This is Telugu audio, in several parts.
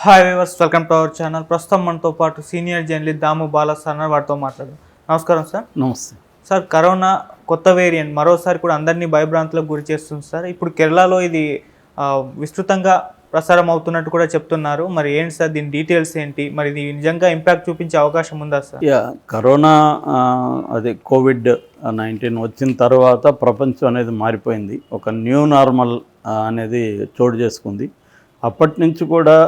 Hi viewers, welcome to our channel. ప్రస్తుతం మనతో పాటు సీనియర్ జర్నలిస్ట్ దాము బాలా సార్ వారితో మాట్లాడదాం. నమస్కారం సార్. నమస్తే సార్, కరోనా కొత్త వేరియంట్ మరోసారి కూడా అందరినీ భయభ్రాంతులకు గురి చేస్తుంది సార్. ఇప్పుడు కేరళలో ఇది విస్తృతంగా ప్రసారం అవుతున్నట్టు కూడా చెప్తున్నారు. మరి ఏంటి సార్, దీని డీటెయిల్స్ ఏంటి? మరి ఇది నిజంగా ఇంపాక్ట్ చూపించే అవకాశం ఉందా సార్? కరోనా అదే కోవిడ్-19 వచ్చిన తర్వాత ప్రపంచం అనేది మారిపోయింది. ఒక న్యూ నార్మల్ అనేది చోటు చేసుకుంది. అప్పటి నుంచి కూడా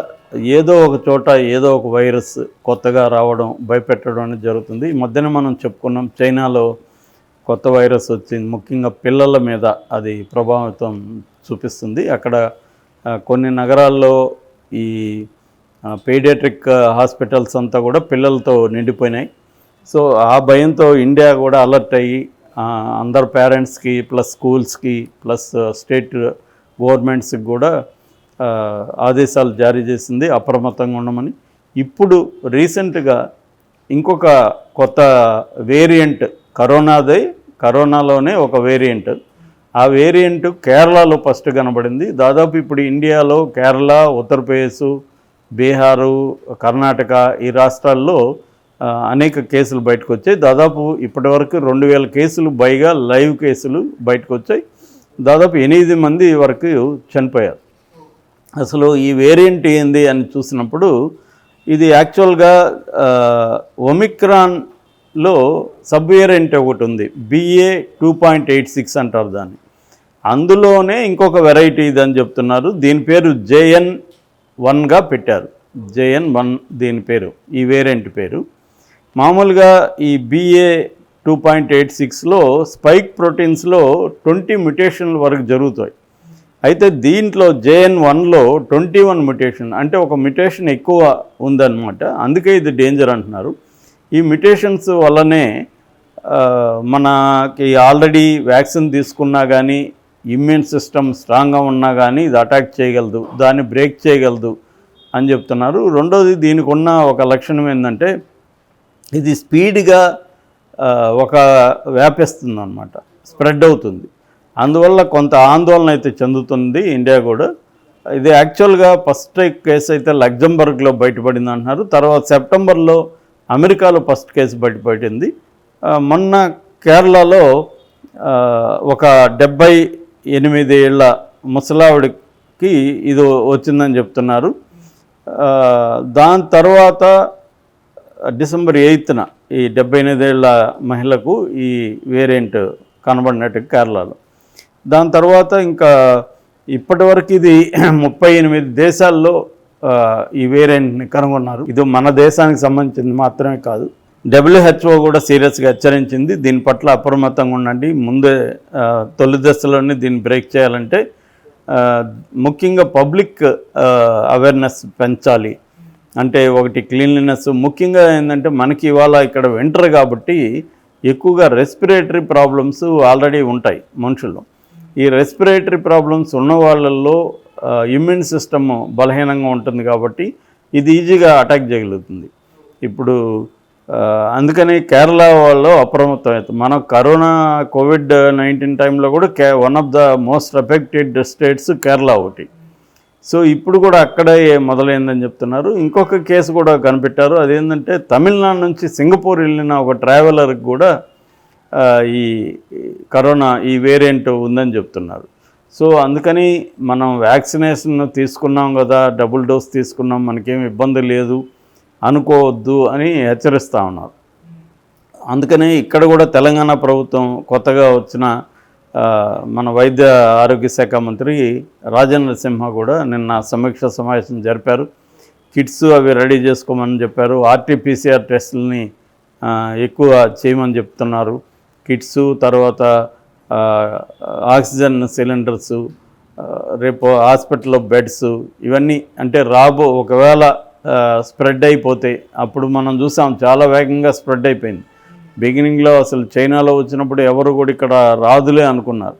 ఏదో ఒక చోట ఏదో ఒక వైరస్ కొత్తగా రావడం, భయపెట్టడం అనేది జరుగుతుంది. ఈ మధ్యన మనం చెప్పుకున్నాం, చైనాలో కొత్త వైరస్ వచ్చింది. ముఖ్యంగా పిల్లల మీద అది ప్రభావితం చూపిస్తుంది. అక్కడ కొన్ని నగరాల్లో ఈ పీడియాట్రిక్ హాస్పిటల్స్ అంతా కూడా పిల్లలతో నిండిపోయినాయి. సో ఆ భయంతో ఇండియా కూడా అలర్ట్ అయ్యి అందరు పేరెంట్స్కి ప్లస్ స్కూల్స్కి ప్లస్ స్టేట్ గవర్నమెంట్స్కి కూడా ఆదేశాలు జారీ చేసింది అప్రమత్తంగా ఉండమని. ఇప్పుడు రీసెంట్గా ఇంకొక కొత్త వేరియంట్ కరోనాలోనే ఒక వేరియంట్, ఆ వేరియంట్ కేరళలో ఫస్ట్ కనబడింది. దాదాపు ఇప్పుడు ఇండియాలో కేరళ, ఉత్తరప్రదేశ్, బీహారు, కర్ణాటక ఈ రాష్ట్రాల్లో అనేక కేసులు బయటకు వచ్చాయి. దాదాపు ఇప్పటివరకు 2000 కేసులు పైగా లైవ్ కేసులు బయటకు వచ్చాయి. దాదాపు 8 మంది వరకు చనిపోయారు. అసలు ఈ వేరియంట్ ఏంది అని చూసినప్పుడు ఇది యాక్చువల్గా ఒమిక్రాన్లో సబ్ వేరియంట్ ఒకటి ఉంది, BA.2.86 అంటారు దాన్ని. అందులోనే ఇంకొక వెరైటీ ఇదని చెప్తున్నారు. దీని పేరు JN.1గా పెట్టారు. JN.1 దీని పేరు, ఈ వేరియంట్ పేరు. మామూలుగా ఈ BA.2.86లో స్పైక్ ప్రోటీన్స్లో 20 మ్యుటేషన్ల వరకు జరుగుతాయి. అయితే దీంట్లో JN.1లో 21 మ్యుటేషన్, అంటే ఒక మ్యుటేషన్ ఎక్కువ ఉందన్నమాట. అందుకే ఇది డేంజర్ అంటున్నారు. ఈ మ్యుటేషన్స్ వల్లనే మనకి ఆల్రెడీ వ్యాక్సిన్ తీసుకున్నా కానీ, ఇమ్యూన్ సిస్టమ్ స్ట్రాంగ్గా ఉన్నా కానీ ఇది అటాక్ చేయగలదు, దాన్ని బ్రేక్ చేయగలదు అని చెప్తున్నారు. రెండోది, దీనికి ఉన్న ఒక లక్షణం ఏంటంటే ఇది స్పీడ్గా ఒక వ్యాపిస్తుంది అన్నమాట, స్ప్రెడ్ అవుతుంది. అందువల్ల కొంత ఆందోళన అయితే చెందుతుంది ఇండియా కూడా. ఇది యాక్చువల్గా ఫస్ట్ కేసు అయితే లగ్జంబర్గ్లో బయటపడింది అంటున్నారు. తర్వాత సెప్టెంబర్లో అమెరికాలో ఫస్ట్ కేసు బయటపడింది. మొన్న కేరళలో ఒక 78 ఏళ్ల ముసలావిడికి ఇది వచ్చిందని చెప్తున్నారు. దాని తర్వాత డిసెంబర్ 8న ఈ 78 ఏళ్ల మహిళకు ఈ వేరియంట్ కనబడినట్టు కేరళలో. దాని తర్వాత ఇంకా ఇప్పటివరకు ఇది 38 దేశాల్లో ఈ వేరియంట్ని కనుగొన్నారు. ఇది మన దేశానికి సంబంధించింది మాత్రమే కాదు, WHO కూడా సీరియస్గా హెచ్చరించింది. దీని పట్ల అప్రమత్తంగా ఉండండి, ముందే తొలి దశలోనే దీన్ని బ్రేక్ చేయాలంటే ముఖ్యంగా పబ్లిక్ అవేర్నెస్ పెంచాలి. అంటే ఒకటి క్లీన్లీనెస్, ముఖ్యంగా ఏంటంటే మనకి ఇవాళ ఇక్కడ వింటర్ కాబట్టి ఎక్కువగా రెస్పిరేటరీ ప్రాబ్లమ్స్ ఆల్రెడీ ఉంటాయి మనుషుల్లో. ఈ రెస్పిరేటరీ ప్రాబ్లమ్స్ ఉన్న వాళ్ళల్లో ఇమ్యూన్ సిస్టమ్ బలహీనంగా ఉంటుంది కాబట్టి ఇది ఈజీగా అటాక్ చేయగలుగుతుంది. ఇప్పుడు అందుకని కేరళ వాళ్ళు అప్రమత్తం అవుతుంది. మన కరోనా కోవిడ్-19 టైంలో కూడా one of the most affected states Kerala ఒకటి. సో ఇప్పుడు కూడా అక్కడే మొదలైందని చెప్తున్నారు. ఇంకొక కేసు కూడా కనిపెట్టారు. అదేంటంటే తమిళనాడు నుంచి సింగపూర్ వెళ్ళిన ఒక ట్రావెలర్కి కూడా ఈ కరోనా ఈ వేరియంట్ ఉందని చెప్తున్నారు. సో అందుకని మనం వ్యాక్సినేషన్ తీసుకున్నాం కదా, డబుల్ డోస్ తీసుకున్నాం, మనకేం ఇబ్బంది లేదు అనుకోవద్దు అని హెచ్చరిస్తూ ఉన్నారు. అందుకని ఇక్కడ కూడా తెలంగాణ ప్రభుత్వం కొత్తగా వచ్చిన మన వైద్య ఆరోగ్య శాఖ మంత్రి రాజేంద్ర సింహ కూడా నిన్న సమీక్ష సమావేశం జరిపారు. కిట్స్ అవి రెడీ చేసుకోమని చెప్పారు. RT-PCR టెస్టులని ఎక్కువ చేయమని చెప్తున్నారు. కిట్స్, తర్వాత ఆక్సిజన్ సిలిండర్సు, రేపు హాస్పిటల్లో బెడ్స్, ఇవన్నీ అంటే ఒకవేళ స్ప్రెడ్ అయిపోతే, అప్పుడు మనం చూసాం చాలా వేగంగా స్ప్రెడ్ అయిపోయింది. బిగినింగ్లో అసలు చైనాలో వచ్చినప్పుడు ఎవరు కూడా ఇక్కడ రాదులే అనుకున్నారు,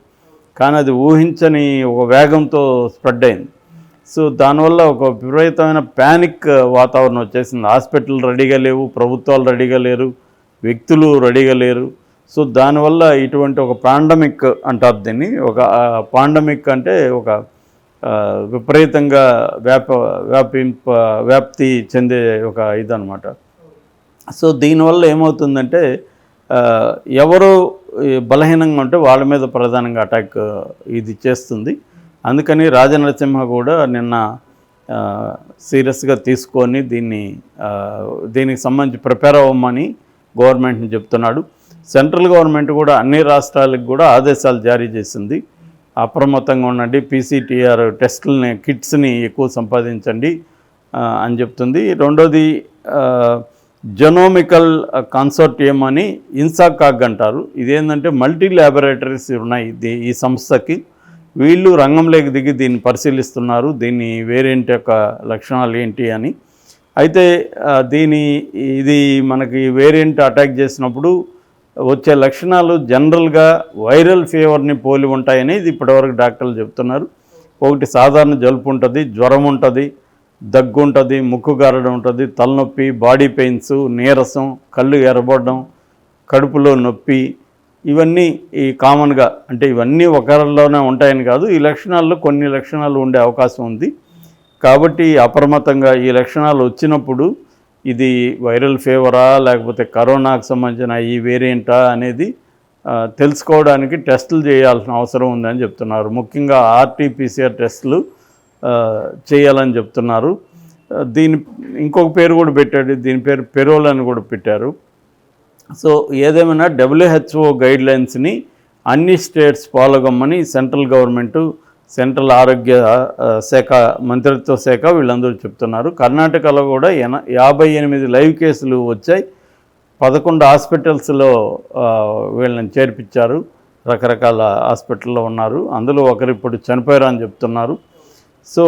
కానీ అది ఊహించని ఒక వేగంతో స్ప్రెడ్ అయింది. సో దానివల్ల ఒక విపరీతమైన ప్యానిక్ వాతావరణం వచ్చేసింది. హాస్పిటల్ రెడీగా లేవు, ప్రభుత్వాలు రెడీగా లేరు, వ్యక్తులు రెడీగా లేరు. సో దానివల్ల ఇటువంటి ఒక పాండమిక్ అంటారు దీన్ని. ఒక పాండమిక్ అంటే ఒక విపరీతంగా వ్యాప్తి చెందే ఒక ఇదనమాట. సో దీనివల్ల ఏమవుతుందంటే ఎవరు బలహీనంగా ఉంటే వాళ్ళ మీద ప్రధానంగా అటాక్ ఇది చేస్తుంది. అందుకని రాజనరసింహ కూడా నిన్న సీరియస్గా తీసుకొని దీనికి సంబంధించి ప్రిపేర్ అవ్వమని గవర్నమెంట్ని చెప్తున్నాడు. సెంట్రల్ గవర్నమెంట్ కూడా అన్ని రాష్ట్రాలకు కూడా ఆదేశాలు జారీ చేసింది. అప్రమత్తంగా ఉండండి, పీసీటీఆర్ టెస్టులని కిట్స్ని ఎక్కువ సంపాదించండి అని చెప్తుంది. రెండోది జెనోమికల్ కన్సార్టియం అని ఇన్సాకాగ్ అంటారు. ఇదేంటంటే మల్టీ ల్యాబొరేటరీస్ ఉన్నాయి ఈ సంస్థకి. వీళ్ళు రంగంలోకి దిగి దీన్ని పరిశీలిస్తున్నారు, దీని వేరియంట్ యొక్క లక్షణాలు ఏంటి అని. అయితే ఇది మనకి వేరియంట్ అటాక్ చేసినప్పుడు వచ్చే లక్షణాలు జనరల్గా వైరల్ ఫీవర్ని పోలి ఉంటాయని ఇది ఇప్పటివరకు డాక్టర్లు చెప్తున్నారు. ఒకటి సాధారణ జలుబు ఉంటుంది, జ్వరం ఉంటుంది, దగ్గు ఉంటుంది, ముక్కు గారడం ఉంటుంది, తలనొప్పి, బాడీ పెయిన్స్, నీరసం, కళ్ళు ఎర్రబడడం, కడుపులో నొప్పి, ఇవన్నీ ఈ కామన్గా అంటే ఇవన్నీ ఒకరిలోనే ఉంటాయని కాదు, ఈ లక్షణాల్లో కొన్ని లక్షణాలు ఉండే అవకాశం ఉంది. కాబట్టి అప్రమత్తంగా ఈ లక్షణాలు వచ్చినప్పుడు ఇది వైరల్ ఫీవరా లేకపోతే కరోనాకు సంబంధించిన ఈ వేరియంటా అనేది తెలుసుకోవడానికి టెస్టులు చేయాల్సిన అవసరం ఉందని చెప్తున్నారు. ముఖ్యంగా ఆర్టీపీసీఆర్ టెస్టులు చేయాలని చెప్తున్నారు. దీని ఇంకొక పేరు కూడా పెట్టాడు, దీని పేరు పెరోల్ అని కూడా పెట్టారు. సో ఏదేమైనా WHO గైడ్లైన్స్ని అన్ని స్టేట్స్ ఫాలో కమ్మని సెంట్రల్ గవర్నమెంటు, సెంట్రల్ ఆరోగ్య శాఖ మంత్రిత్వ శాఖ వీళ్ళందరూ చెప్తున్నారు. కర్ణాటకలో కూడా 58 లైవ్ కేసులు వచ్చాయి. 11 హాస్పిటల్స్లో వీళ్ళని చేర్పించారు, రకరకాల హాస్పిటల్లో ఉన్నారు. అందులో ఒకరు ఇప్పుడు చనిపోయారు అని చెప్తున్నారు. సో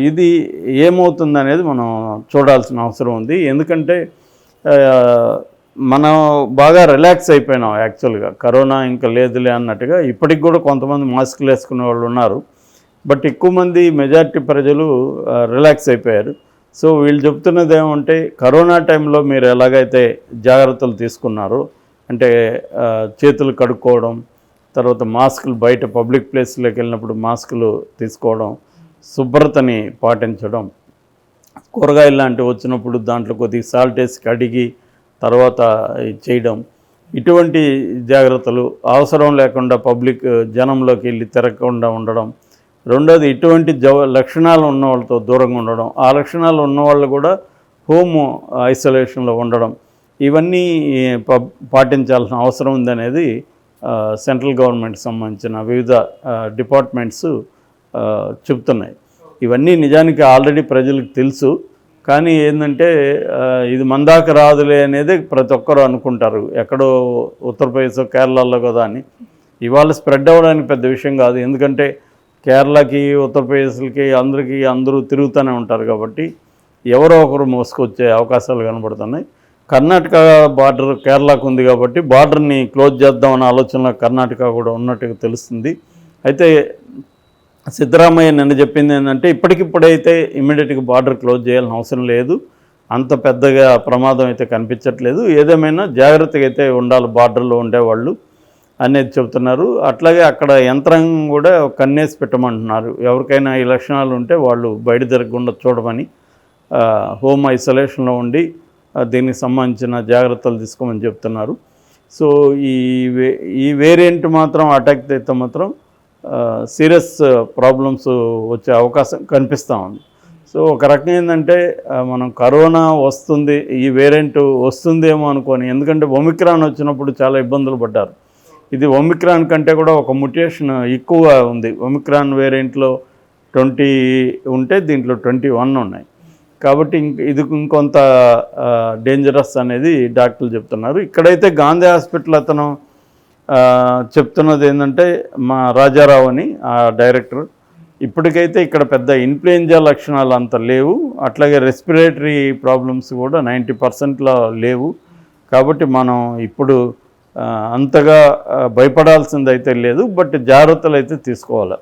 ఇది ఏమవుతుందనేది మనం చూడాల్సిన అవసరం ఉంది. ఎందుకంటే మనం బాగా రిలాక్స్ అయిపోయినాం యాక్చువల్గా, కరోనా ఇంకా లేదులే అన్నట్టుగా. ఇప్పటికి కూడా కొంతమంది మాస్కులు వేసుకునే వాళ్ళు ఉన్నారు, బట్ ఎక్కువ మంది మెజారిటీ ప్రజలు రిలాక్స్ అయిపోయారు. సో వీళ్ళు చెప్తున్నది ఏమంటే కరోనా టైంలో మీరు ఎలాగైతే జాగ్రత్తలు తీసుకున్నారో, అంటే చేతులు కడుక్కోవడం, తర్వాత మాస్కులు బయట పబ్లిక్ ప్లేస్లోకి వెళ్ళినప్పుడు మాస్కులు తీసుకోవడం, శుభ్రతని పాటించడం, కూరగాయలు లాంటివి వచ్చినప్పుడు దాంట్లో కొద్దిగా సాల్ట్ వేసి కడిగి తర్వాత చేయడం, ఇటువంటి జాగ్రత్తలు, అవసరం లేకుండా పబ్లిక్ జనంలోకి వెళ్ళి తిరగకుండా ఉండడం. రెండోది ఇటువంటి లక్షణాలు ఉన్న వాళ్ళతో దూరంగా ఉండడం, ఆ లక్షణాలు ఉన్నవాళ్ళు కూడా హోమ్ ఐసోలేషన్లో ఉండడం, ఇవన్నీ పాటించాల్సిన అవసరం ఉందనేది సెంట్రల్ గవర్నమెంట్కి సంబంధించిన వివిధ డిపార్ట్మెంట్స్ చెప్తున్నాయి. ఇవన్నీ నిజానికి ఆల్రెడీ ప్రజలకు తెలుసు, కానీ ఏంటంటే ఇది మందాక రాదులే అనేది ప్రతి ఒక్కరు అనుకుంటారు. ఎక్కడో ఉత్తరప్రదేశ్ కేరళలో కదా అని. ఇవాళ స్ప్రెడ్ అవ్వడానికి పెద్ద విషయం కాదు, ఎందుకంటే కేరళకి ఉత్తరప్రదేశ్కి అందరూ తిరుగుతూనే ఉంటారు కాబట్టి ఎవరో ఒకరు మోసుకొచ్చే అవకాశాలు కనబడుతున్నాయి. కర్ణాటక బార్డర్ కేరళకు ఉంది కాబట్టి బార్డర్ని క్లోజ్ చేద్దామన్న ఆలోచనలో కర్ణాటక కూడా ఉన్నట్టుగా తెలుస్తుంది. అయితే సిద్ధరామయ్య నిన్న చెప్పింది ఏంటంటే ఇప్పటికిప్పుడైతే ఇమ్మీడియట్గా బార్డర్ క్లోజ్ చేయాల్సిన అవసరం లేదు, అంత పెద్దగా ప్రమాదం అయితే కనిపించట్లేదు, ఏదేమైనా జాగ్రత్తగా అయితే ఉండాలి బార్డర్లో ఉండేవాళ్ళు అనేది చెబుతున్నారు. అట్లాగే అక్కడ యంత్రాంగం కూడా కన్నేసి పెట్టమంటున్నారు. ఎవరికైనా ఈ లక్షణాలు ఉంటే వాళ్ళు బయట తిరగకుండా చూడమని, హోమ్ ఐసోలేషన్లో ఉండి దీనికి సంబంధించిన జాగ్రత్తలు తీసుకోమని చెప్తున్నారు. సో ఈ వేరియంట్ మాత్రం అటాక్ అయితే మాత్రం సీరియస్ ప్రాబ్లమ్స్ వచ్చే అవకాశం కనిపిస్తూ ఉంది. సో ఒక రకం ఏంటంటే మనం కరోనా వస్తుంది, ఈ వేరియంట్ వస్తుందేమో అనుకోని, ఎందుకంటే ఒమిక్రాన్ వచ్చినప్పుడు చాలా ఇబ్బందులు పడ్డారు. ఇది ఒమిక్రాన్ కంటే కూడా ఒక మ్యుటేషన్ ఎక్కువ ఉంది. ఒమిక్రాన్ వేరియంట్లో 20 ఉంటే దీంట్లో 21 ఉన్నాయి. కాబట్టి ఇది ఇంకొంత డేంజరస్ అనేది డాక్టర్లు చెప్తున్నారు. ఇక్కడైతే గాంధీ హాస్పిటల్ అతను చెప్తున్నది ఏంటంటే, మా రాజారావు అని ఆ డైరెక్టర్, ఇప్పటికైతే ఇక్కడ పెద్ద ఇన్ఫ్లుయెంజా లక్షణాలు అంత లేవు, అట్లాగే రెస్పిరేటరీ ప్రాబ్లమ్స్ కూడా 90%లో లేవు. కాబట్టి మనం ఇప్పుడు అంతగా భయపడాల్సింది అయితే లేదు, బట్ జాగ్రత్తలు అయితే తీసుకోవాలి.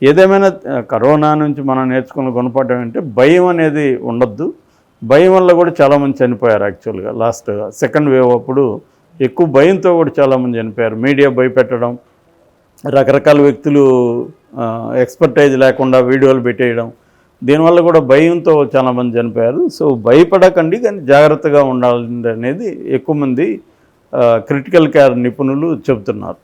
ఏదేమైనా కరోనా నుంచి మనం నేర్చుకున్న గుణపాఠం అంటే భయం అనేది ఉండొద్దు. భయం వల్ల కూడా చాలామంది చనిపోయారు. యాక్చువల్గా లాస్ట్ సెకండ్ వేవ్ అప్పుడు ఎక్కువ భయంతో కూడా చాలామంది చనిపోయారు. మీడియా భయపెట్టడం, రకరకాల వ్యక్తులు ఎక్స్పర్టైజ్ లేకుండా వీడియోలు పెట్టేయడం, దీనివల్ల కూడా భయంతో చాలామంది చనిపోయారు. సో భయపడకండి, కానీ జాగ్రత్తగా ఉండాలి అనేది ఎక్కువ మంది క్రిటికల్ కేర్ నిపుణులు చెబుతున్నారు.